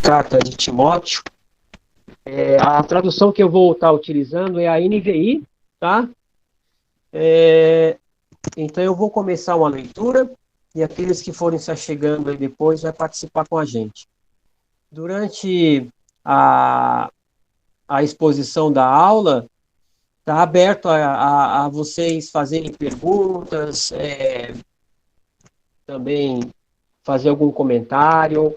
carta de Timóteo. A tradução que eu vou estar utilizando é a NVI, tá? Então eu vou começar uma leitura e aqueles que forem se achegando aí depois vai participar com a gente. Durante a exposição da aula, está aberto a vocês fazerem perguntas, também fazer algum comentário.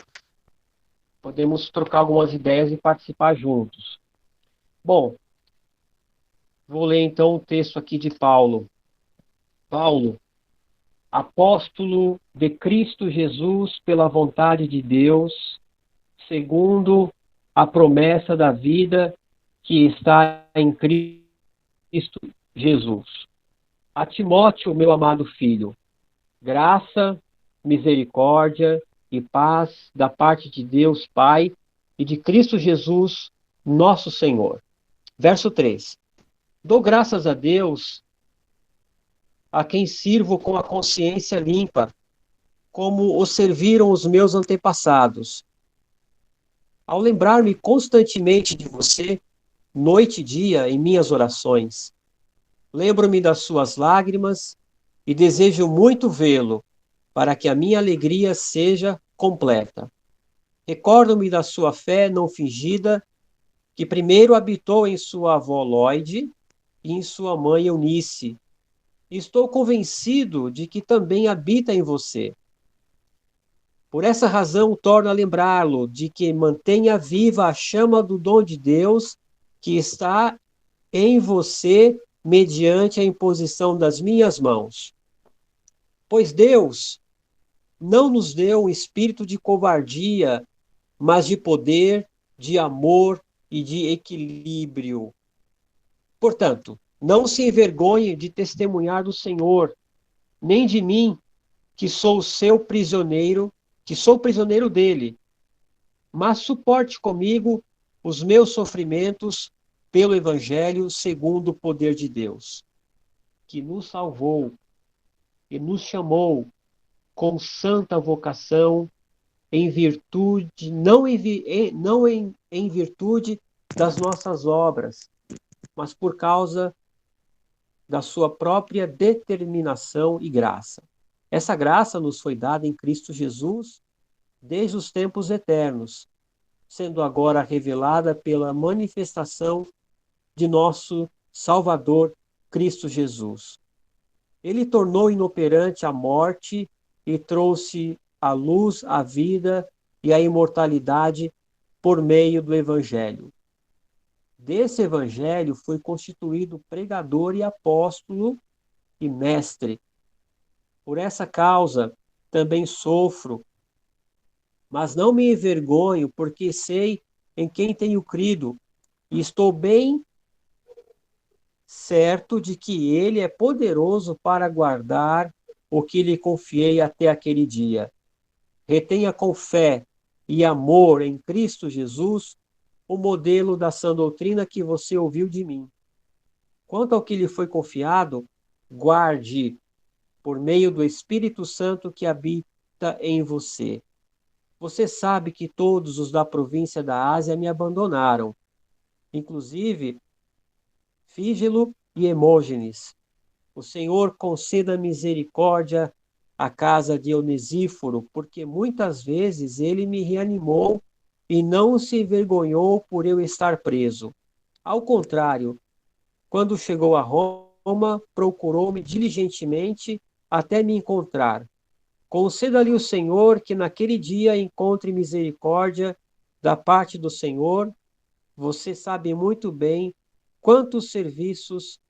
Podemos trocar algumas ideias e participar juntos. Bom, vou ler então o texto aqui de Paulo. Paulo, apóstolo de Cristo Jesus pela vontade de Deus, segundo a promessa da vida que está em Cristo Jesus. A Timóteo, meu amado filho, graça, misericórdia e paz da parte de Deus Pai e de Cristo Jesus, nosso Senhor. Verso 3. Dou graças a Deus, a quem sirvo com a consciência limpa, como o serviram os meus antepassados. Ao lembrar-me constantemente de você, noite e dia, em minhas orações, lembro-me das suas lágrimas e desejo muito vê-lo, para que a minha alegria seja completa. Recordo-me da sua fé não fingida, que primeiro habitou em sua avó Lloyd e em sua mãe Eunice. Estou convencido de que também habita em você. Por essa razão, torno a lembrá-lo de que mantenha viva a chama do dom de Deus que está em você mediante a imposição das minhas mãos. Pois Deus não nos deu um espírito de covardia, mas de poder, de amor e de equilíbrio. Portanto, não se envergonhe de testemunhar do Senhor, nem de mim, que sou seu prisioneiro, que sou prisioneiro dele, mas suporte comigo os meus sofrimentos pelo Evangelho segundo o poder de Deus, que nos salvou e nos chamou com santa vocação, em virtude, não em virtude das nossas obras, mas por causa da sua própria determinação e graça. Essa graça nos foi dada em Cristo Jesus desde os tempos eternos, sendo agora revelada pela manifestação de nosso Salvador, Cristo Jesus. Ele tornou inoperante a morte e trouxe à luz a vida e a imortalidade por meio do Evangelho. Desse Evangelho foi constituído pregador e apóstolo e mestre. Por essa causa também sofro, mas não me envergonho, porque sei em quem tenho crido, e estou bem certo de que ele é poderoso para guardar o que lhe confiei até aquele dia. Retenha com fé e amor em Cristo Jesus o modelo da sã doutrina que você ouviu de mim. Quanto ao que lhe foi confiado, guarde por meio do Espírito Santo que habita em você. Você sabe que todos os da província da Ásia me abandonaram, inclusive Fígelo e Hemógenes. O Senhor conceda misericórdia à casa de Onesíforo, porque muitas vezes ele me reanimou e não se envergonhou por eu estar preso. Ao contrário, quando chegou a Roma, procurou-me diligentemente até me encontrar. Conceda-lhe o Senhor que naquele dia encontre misericórdia da parte do Senhor. Você sabe muito bem quantos serviços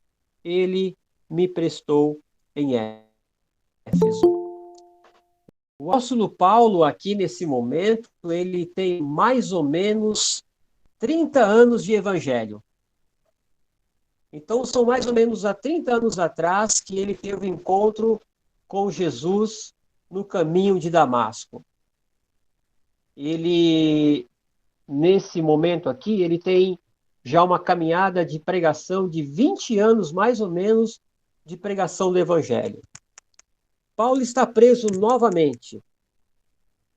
ele me prestou em Éfeso. O apóstolo Paulo, aqui nesse momento, ele tem mais ou menos 30 anos de evangelho. Então, são mais ou menos há 30 anos atrás que ele teve um encontro com Jesus no caminho de Damasco. Ele, nesse momento aqui, ele tem já uma caminhada de pregação de 20 anos, mais ou menos, de pregação do Evangelho. Paulo está preso novamente.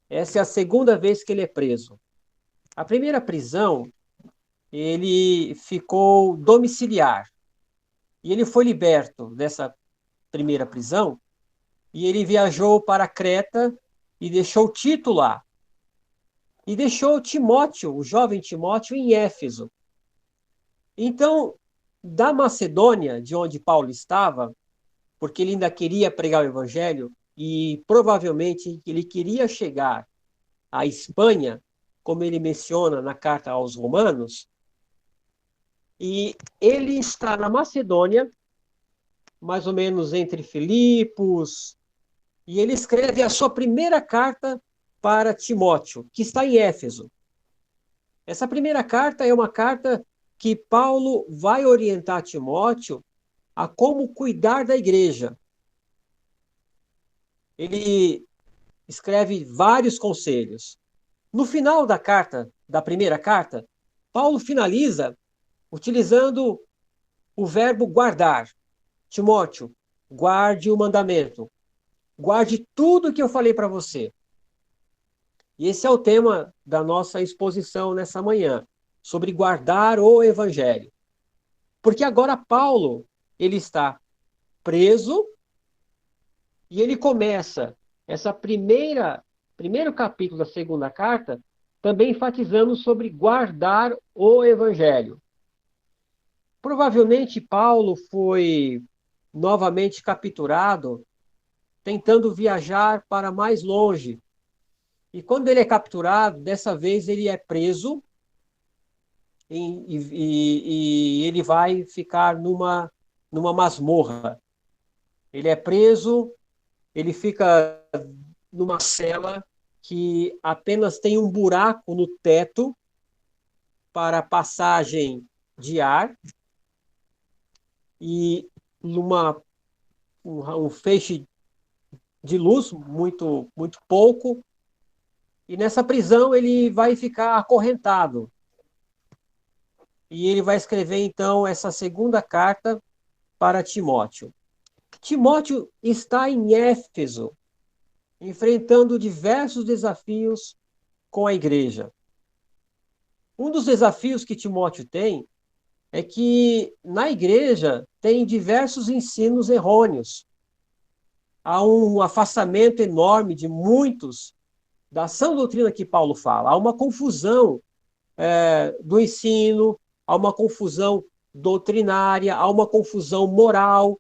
Essa é a segunda vez que ele é preso. A primeira prisão, ele ficou domiciliar. E ele foi liberto dessa primeira prisão e ele viajou para Creta e deixou Tito lá. E deixou Timóteo, o jovem Timóteo, em Éfeso. Então, da Macedônia, de onde Paulo estava, porque ele ainda queria pregar o evangelho e provavelmente ele queria chegar à Espanha, como ele menciona na carta aos Romanos, e ele está na Macedônia, mais ou menos entre Filipos, e ele escreve a sua primeira carta para Timóteo, que está em Éfeso. Essa primeira carta é uma carta que Paulo vai orientar Timóteo a como cuidar da igreja. Ele escreve vários conselhos. No final da carta, da primeira carta, Paulo finaliza utilizando o verbo guardar. Timóteo, guarde o mandamento. Guarde tudo que eu falei para você. E esse é o tema da nossa exposição nessa manhã, sobre guardar o evangelho. Porque agora Paulo, ele está preso e ele começa essa primeiro capítulo da segunda carta também enfatizando sobre guardar o evangelho. Provavelmente Paulo foi novamente capturado tentando viajar para mais longe. E quando ele é capturado, dessa vez ele é preso e ele vai ficar numa masmorra. Ele é preso, ele fica numa cela que apenas tem um buraco no teto para passagem de ar e um feixe de luz muito pouco. E nessa prisão ele vai ficar acorrentado. E ele vai escrever, então, essa segunda carta para Timóteo. Timóteo está em Éfeso, enfrentando diversos desafios com a igreja. Um dos desafios que Timóteo tem é que na igreja tem diversos ensinos errôneos. Há um afastamento enorme de muitos da sã doutrina que Paulo fala. Há uma confusão do ensino, há uma confusão doutrinária, há uma confusão moral.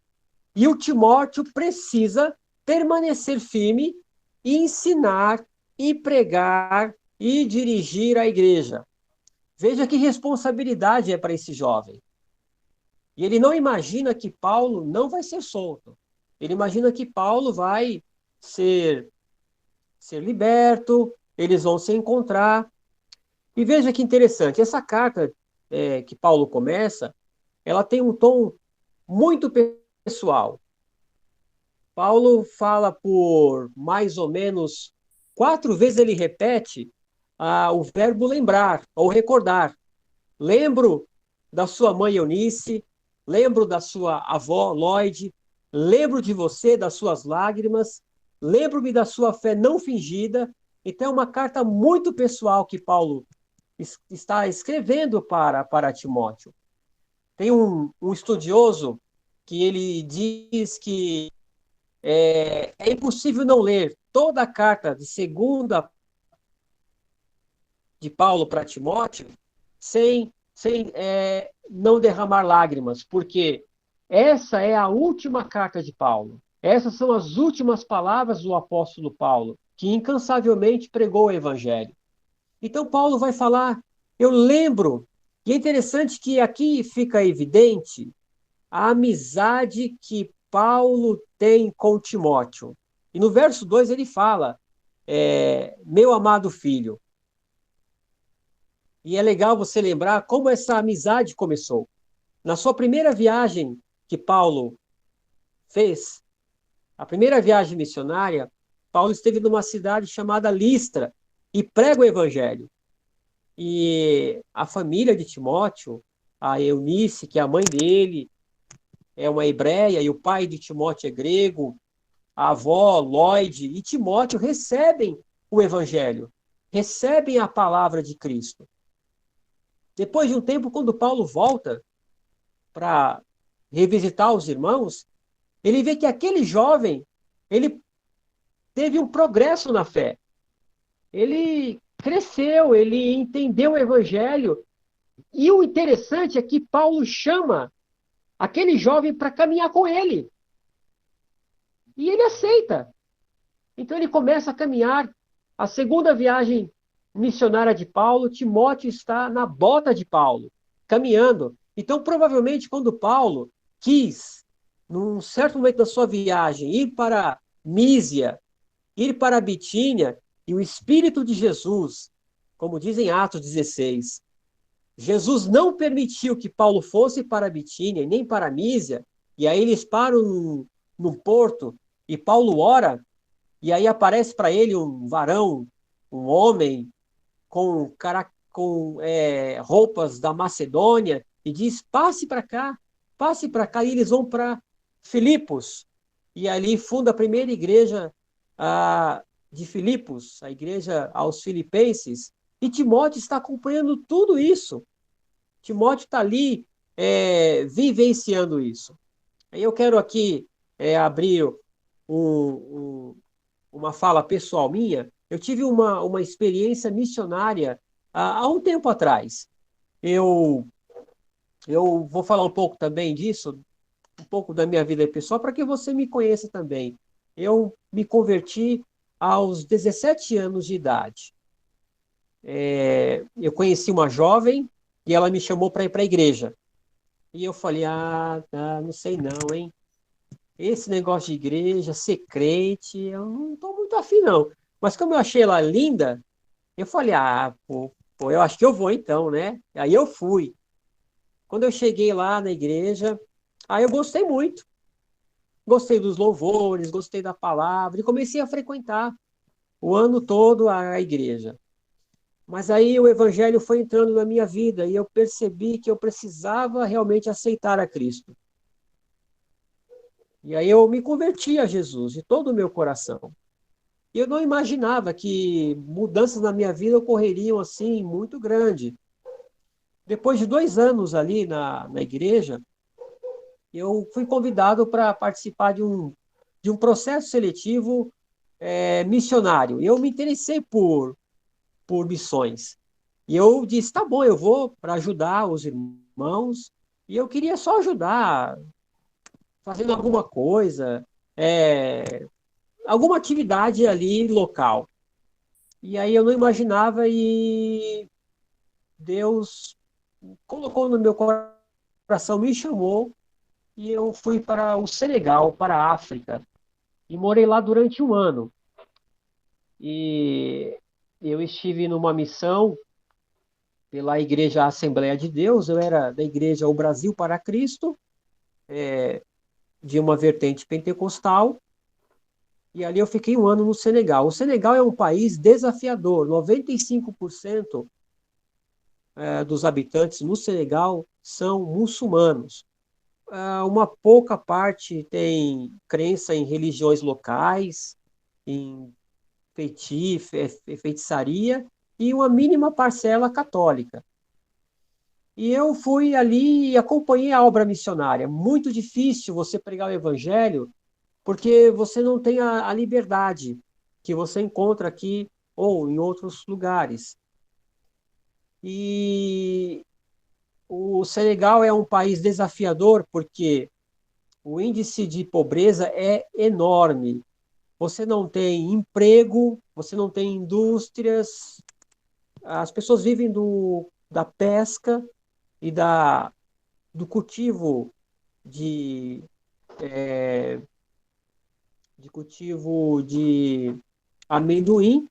E o Timóteo precisa permanecer firme e ensinar e pregar e dirigir a igreja. Veja que responsabilidade é para esse jovem. E ele não imagina que Paulo não vai ser solto. Ele imagina que Paulo vai ser liberto, eles vão se encontrar. E veja que interessante, essa carta que Paulo começa, ela tem um tom muito pessoal. Paulo fala por mais ou menos 4 vezes, ele repete o verbo lembrar ou recordar. Lembro da sua mãe Eunice, lembro da sua avó Lloyd, lembro de você, das suas lágrimas, lembro-me da sua fé não fingida. Então é uma carta muito pessoal que Paulo está escrevendo para Timóteo. Tem um estudioso que ele diz que é impossível não ler toda a carta de segunda de Paulo para Timóteo sem não derramar lágrimas, porque essa é a última carta de Paulo. Essas são as últimas palavras do apóstolo Paulo, que incansavelmente pregou o evangelho. Então Paulo vai falar, eu lembro, e é interessante que aqui fica evidente a amizade que Paulo tem com Timóteo. E no verso 2 ele fala, meu amado filho. E é legal você lembrar como essa amizade começou. Na sua primeira viagem que Paulo fez, a primeira viagem missionária, Paulo esteve numa cidade chamada Listra e prega o evangelho. E a família de Timóteo, a Eunice, que é a mãe dele, é uma hebreia, e o pai de Timóteo é grego, a avó, Lloyd, e Timóteo recebem o evangelho. recebem a palavra de Cristo. Depois de um tempo, quando Paulo volta para revisitar os irmãos, ele vê que aquele jovem, ele teve um progresso na fé. Ele cresceu, ele entendeu o evangelho. E o interessante é que Paulo chama aquele jovem para caminhar com ele. E ele aceita. Então ele começa a caminhar. A segunda viagem missionária de Paulo, Timóteo está na bota de Paulo, caminhando. Então, provavelmente, quando Paulo quis, num certo momento da sua viagem, ir para Mísia, ir para Bitínia, e o Espírito de Jesus, como diz em Atos 16, Jesus não permitiu que Paulo fosse para Bitínia, nem para Mísia, e aí eles param no porto, e Paulo ora, e aí aparece para ele um varão, um homem, com roupas da Macedônia, e diz, passe para cá, e eles vão para Filipos, e ali funda a primeira igreja de Filipos, a igreja aos filipenses, e Timóteo está acompanhando tudo isso. Timóteo está ali vivenciando isso. Aí eu quero aqui abrir uma fala pessoal minha. Eu tive uma experiência missionária há um tempo atrás. Eu vou falar um pouco também disso, um pouco da minha vida pessoal, para que você me conheça também. Eu me converti aos 17 anos de idade. Eu conheci uma jovem e ela me chamou para ir para a igreja. E eu falei, não sei não, hein? Esse negócio de igreja, ser crente, eu não estou muito afim, não. Mas como eu achei ela linda, eu falei, pô, eu acho que eu vou então, né? Aí eu fui. Quando eu cheguei lá na igreja, aí eu gostei muito. Gostei dos louvores, gostei da palavra e comecei a frequentar o ano todo a igreja. Mas aí o evangelho foi entrando na minha vida e eu percebi que eu precisava realmente aceitar a Cristo. E aí eu me converti a Jesus de todo o meu coração. E eu não imaginava que mudanças na minha vida ocorreriam assim, muito grande. Depois de 2 anos ali na igreja, eu fui convidado para participar de um processo seletivo missionário. E eu me interessei por missões. E eu disse, tá bom, eu vou para ajudar os irmãos. E eu queria só ajudar, fazendo alguma coisa, alguma atividade ali local. E aí eu não imaginava e Deus colocou no meu coração, me chamou e eu fui para o Senegal, para a África. E morei lá durante um ano. E eu estive numa missão pela Igreja Assembleia de Deus, eu era da Igreja O Brasil para Cristo, de uma vertente pentecostal, e ali eu fiquei um ano no Senegal. O Senegal é um país desafiador, 95% dos habitantes no Senegal são muçulmanos. Uma pouca parte tem crença em religiões locais, em feitiçaria, e uma mínima parcela católica. E eu fui ali e acompanhei a obra missionária. Muito difícil você pregar o evangelho, porque você não tem a liberdade que você encontra aqui ou em outros lugares. E o Senegal é um país desafiador porque o índice de pobreza é enorme. Você não tem emprego, você não tem indústrias, as pessoas vivem da pesca e do cultivo de, de amendoim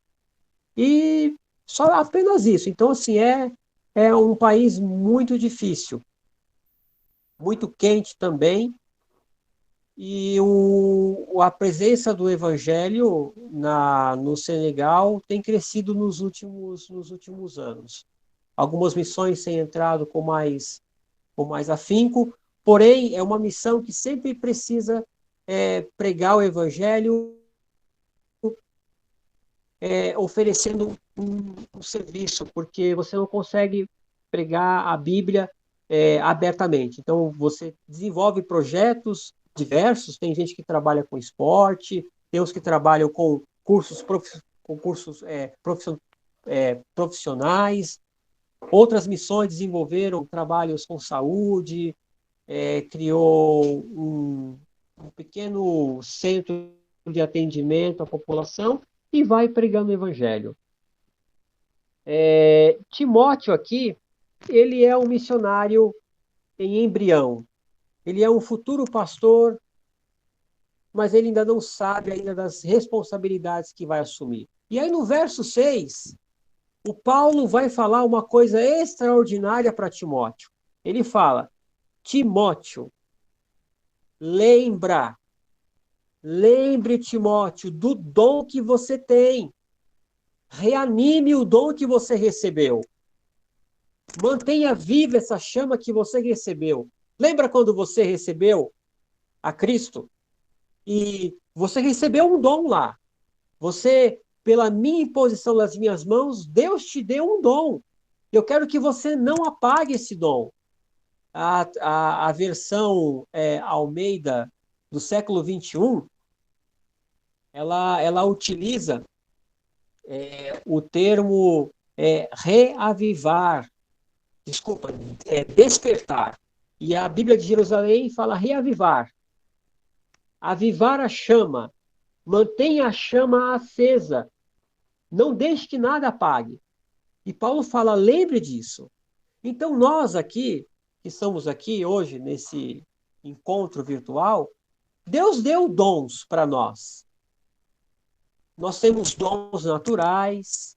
e só apenas isso. Então, assim, é um país muito difícil, muito quente também, e a presença do evangelho no Senegal tem crescido nos últimos anos. Algumas missões têm entrado com mais afinco, porém, é uma missão que sempre precisa pregar o evangelho, oferecendo um serviço, porque você não consegue pregar a Bíblia abertamente. Então, você desenvolve projetos diversos, tem gente que trabalha com esporte, tem os que trabalham com profissionais, outras missões desenvolveram trabalhos com saúde, criou um pequeno centro de atendimento à população e vai pregando o evangelho. Timóteo aqui, ele é um missionário em embrião. Ele é um futuro pastor, mas ele ainda não sabe ainda das responsabilidades que vai assumir. E aí no verso 6, o Paulo vai falar uma coisa extraordinária para Timóteo. Ele fala: Timóteo, lembre, Timóteo, do dom que você tem. Reanime o dom que você recebeu. Mantenha viva essa chama que você recebeu. Lembra quando você recebeu a Cristo? E você recebeu um dom lá. Você, pela minha imposição nas minhas mãos, Deus te deu um dom. Eu quero que você não apague esse dom. A versão Almeida do século XXI, ela utiliza o termo reavivar, desculpa, despertar. E a Bíblia de Jerusalém fala reavivar. Avivar a chama. Mantenha a chama acesa. Não deixe que nada apague. E Paulo fala, lembre disso. Então nós aqui, que estamos aqui hoje nesse encontro virtual, Deus deu dons para nós. Nós temos dons naturais,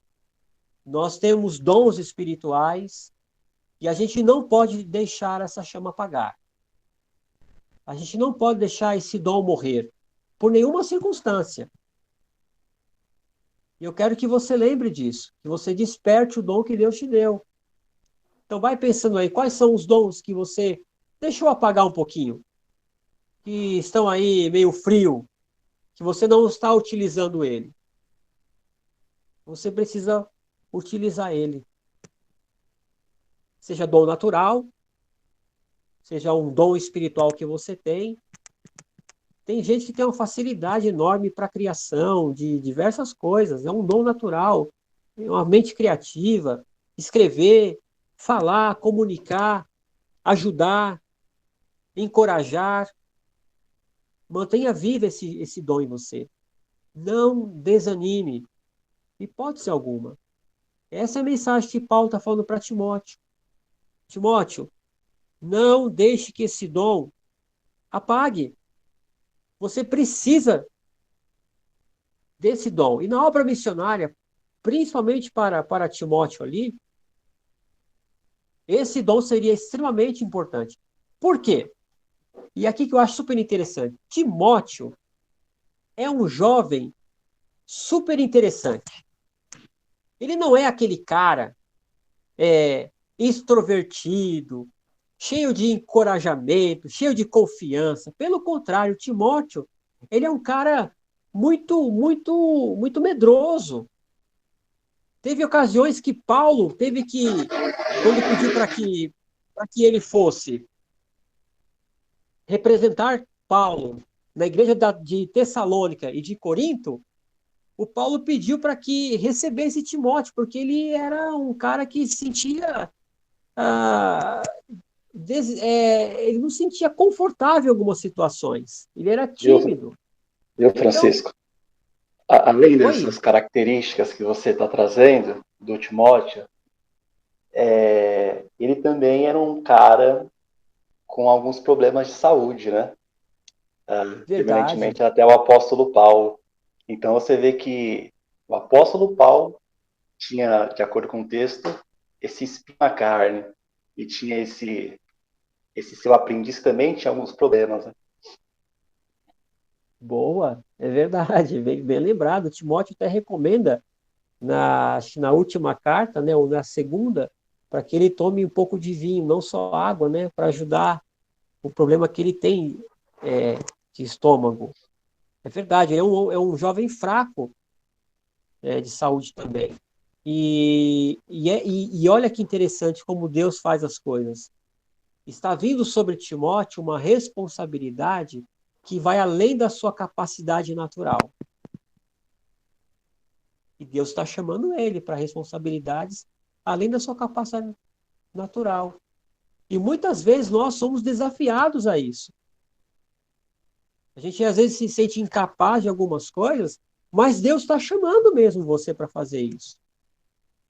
nós temos dons espirituais, e a gente não pode deixar essa chama apagar. A gente não pode deixar esse dom morrer, por nenhuma circunstância. E eu quero que você lembre disso, que você desperte o dom que Deus te deu. Então vai pensando aí, quais são os dons que você deixou apagar um pouquinho, que estão aí meio frio, que você não está utilizando ele. Você precisa utilizar ele. Seja dom natural, seja um dom espiritual que você tem. Tem gente que tem uma facilidade enorme para a criação de diversas coisas. É um dom natural, é uma mente criativa, escrever, falar, comunicar, ajudar, encorajar. Mantenha vivo esse dom em você. Não desanime, hipótese alguma. Essa é a mensagem que Paulo está falando para Timóteo. Timóteo, não deixe que esse dom apague. Você precisa desse dom. E na obra missionária, principalmente para Timóteo ali, esse dom seria extremamente importante. Por quê? E aqui que eu acho super interessante. Timóteo é um jovem super interessante. Ele não é aquele cara extrovertido, cheio de encorajamento, cheio de confiança. Pelo contrário, Timóteo, ele é um cara muito, muito, muito medroso. Teve ocasiões que Paulo teve que, quando pediu para que ele fosse representar Paulo na igreja de Tessalônica e de Corinto, o Paulo pediu para que recebesse Timóteo, porque ele era um cara que sentia ele não se sentia confortável em algumas situações. Ele era tímido. Viu, Francisco? Então, além oi? dessas características que você está trazendo do Timóteo, ele também era um cara com alguns problemas de saúde, né? Verdade. Eminentemente até o apóstolo Paulo. Então você vê que o apóstolo Paulo tinha, de acordo com o texto, esse espinho na carne, e tinha esse seu aprendiz também tinha alguns problemas, né? Boa, é verdade, bem lembrado. Timóteo até recomenda na última carta, né, ou na segunda, para que ele tome um pouco de vinho, não só água, né, para ajudar o problema que ele tem de estômago. É verdade, é um jovem fraco de saúde também. E olha que interessante como Deus faz as coisas. Está vindo sobre Timóteo uma responsabilidade que vai além da sua capacidade natural. E Deus está chamando ele para responsabilidades além da sua capacidade natural. E muitas vezes nós somos desafiados a isso. A gente às vezes se sente incapaz de algumas coisas, mas Deus está chamando mesmo você para fazer isso.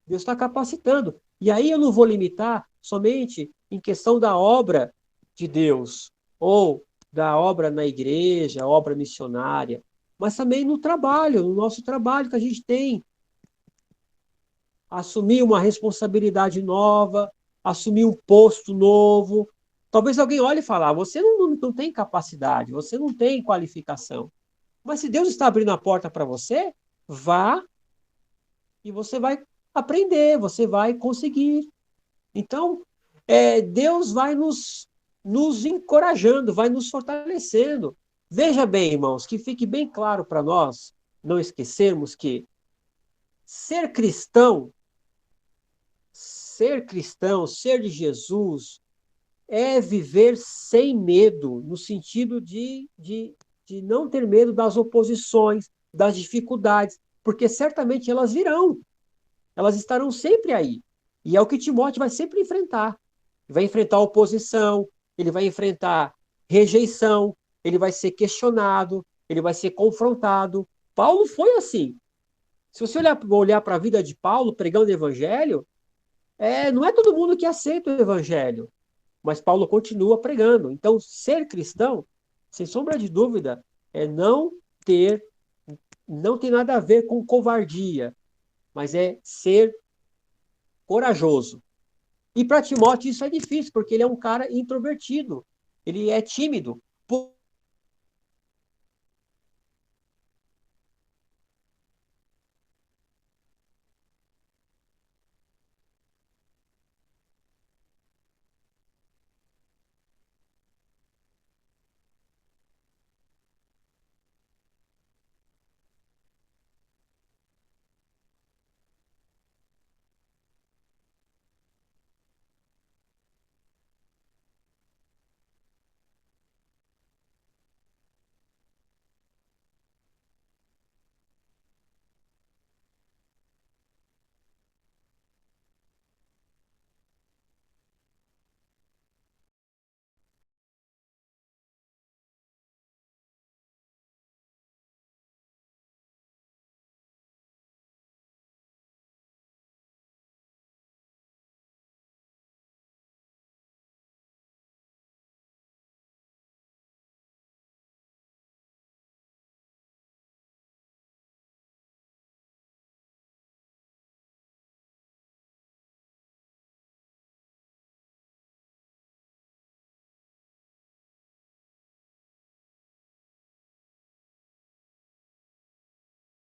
Deus está capacitando. E aí eu não vou limitar somente em questão da obra de Deus, ou da obra na igreja, obra missionária, mas também no trabalho, no nosso trabalho que a gente tem. Assumir uma responsabilidade nova, assumir um posto novo. Talvez alguém olhe e fale, você não tem capacidade, você não tem qualificação. Mas se Deus está abrindo a porta para você, vá e você vai aprender, você vai conseguir. Então, Deus vai nos encorajando, vai nos fortalecendo. Veja bem, irmãos, que fique bem claro para nós não esquecermos que ser cristão, ser de Jesus, é viver sem medo, no sentido de não ter medo das oposições, das dificuldades, porque certamente elas virão, elas estarão sempre aí. E é o que Timóteo vai sempre enfrentar. Vai enfrentar oposição, ele vai enfrentar rejeição, ele vai ser questionado, ele vai ser confrontado. Paulo foi assim. Se você olhar para a vida de Paulo pregando o evangelho, não é todo mundo que aceita o evangelho, mas Paulo continua pregando. Então, ser cristão, sem sombra de dúvida, é ter, não tem nada a ver com covardia, mas é ser corajoso. E para Timóteo isso é difícil, porque ele é um cara introvertido, ele é tímido.